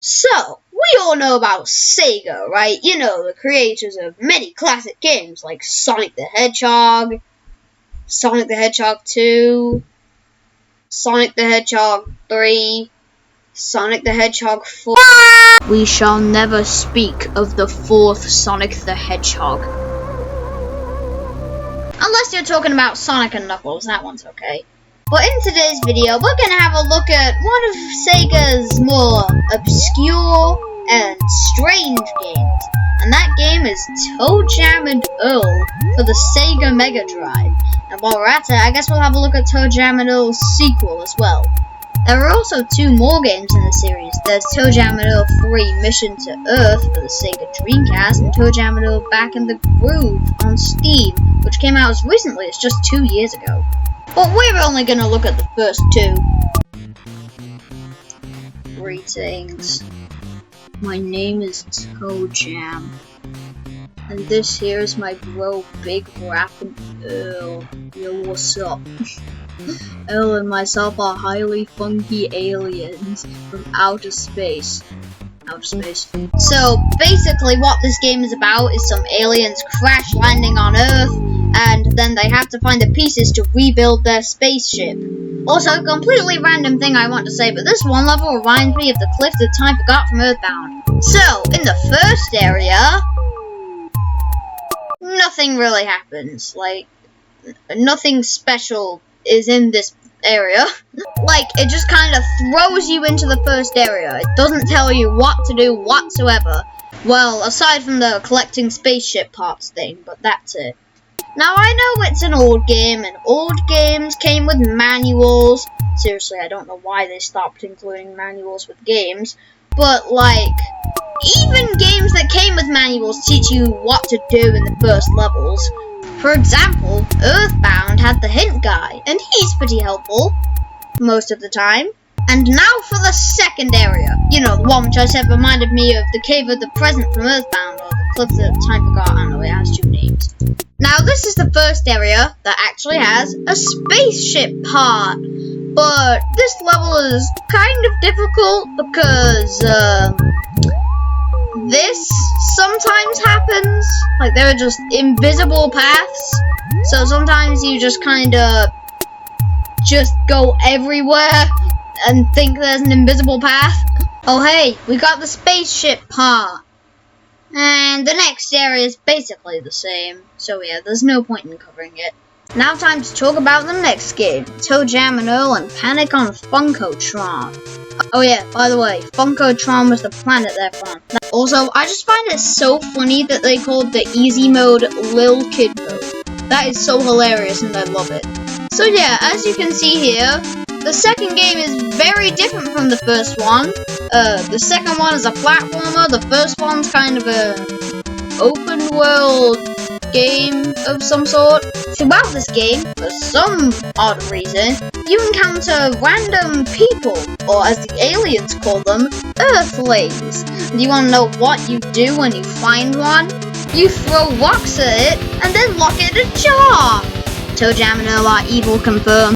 So, we all know about Sega, right? You know, the creators of many classic games like Sonic the Hedgehog, Sonic the Hedgehog 2, Sonic the Hedgehog 3, Sonic the Hedgehog 4. We shall never speak of the fourth Sonic the Hedgehog. Unless you're talking about Sonic and Knuckles, that one's okay. But in today's video, we're going to have a look at one of Sega's more obscure and strange games. And that game is ToeJam and Earl for the Sega Mega Drive. And while we're at it, I guess we'll have a look at ToeJam and Earl's sequel as well. There are also two more games in the series. There's ToeJam and Earl 3 Mission to Earth for the Sega Dreamcast, and ToeJam and Earl Back in the Groove on Steam, which came out as recently as just 2 years ago. But we're only going to look at the first two. Greetings. My name is ToeJam. And this here is my bro Big Rappin' Earl. Yo, what's up? Earl and myself are highly funky aliens from outer space. So basically what this game is about is some aliens crash landing on Earth, and then they have to find the pieces to rebuild their spaceship. Also, a completely random thing I want to say, but this one level reminds me of the cliff that time forgot from Earthbound. So, in the first area, nothing really happens. Like, nothing special is in this area. Like, it just kind of throws you into the first area. It doesn't tell you what to do whatsoever. Well, aside from the collecting spaceship parts thing, but that's it. Now, I know it's an old game, and old games came with manuals. Seriously, I don't know why they stopped including manuals with games. But, like, even games that came with manuals teach you what to do in the first levels. For example, Earthbound had the hint guy, and he's pretty helpful most of the time. And now for the second area. You know, the one which I said reminded me of the Cave of the Present from Earthbound, or the Cliff that time forgot. I don't know, it has two names. Now this is the first area that actually has a spaceship part. But this level is kind of difficult because, this sometimes happens. Like, there are just invisible paths. So sometimes you just kinda just go everywhere and think there's an invisible path. Oh hey, we got the spaceship part. And the next area is basically the same. So yeah, there's no point in covering it. Now time to talk about the next game. ToeJam and Earl and Panic on Funkotron. Oh yeah, by the way, Funkotron was the planet they're from. Also, I just find it so funny that they called the easy mode Lil Kid mode. That is so hilarious and I love it. So yeah, as you can see here, the second game is very different from the first one. The second one is a platformer, the first one's kind of a open world game of some sort. Throughout this game, for some odd reason, you encounter random people, or as the aliens call them, Earthlings. Do you want to know what you do when you find one? You throw rocks at it, and then lock it in a jar! ToeJam and Earl are evil confirmed.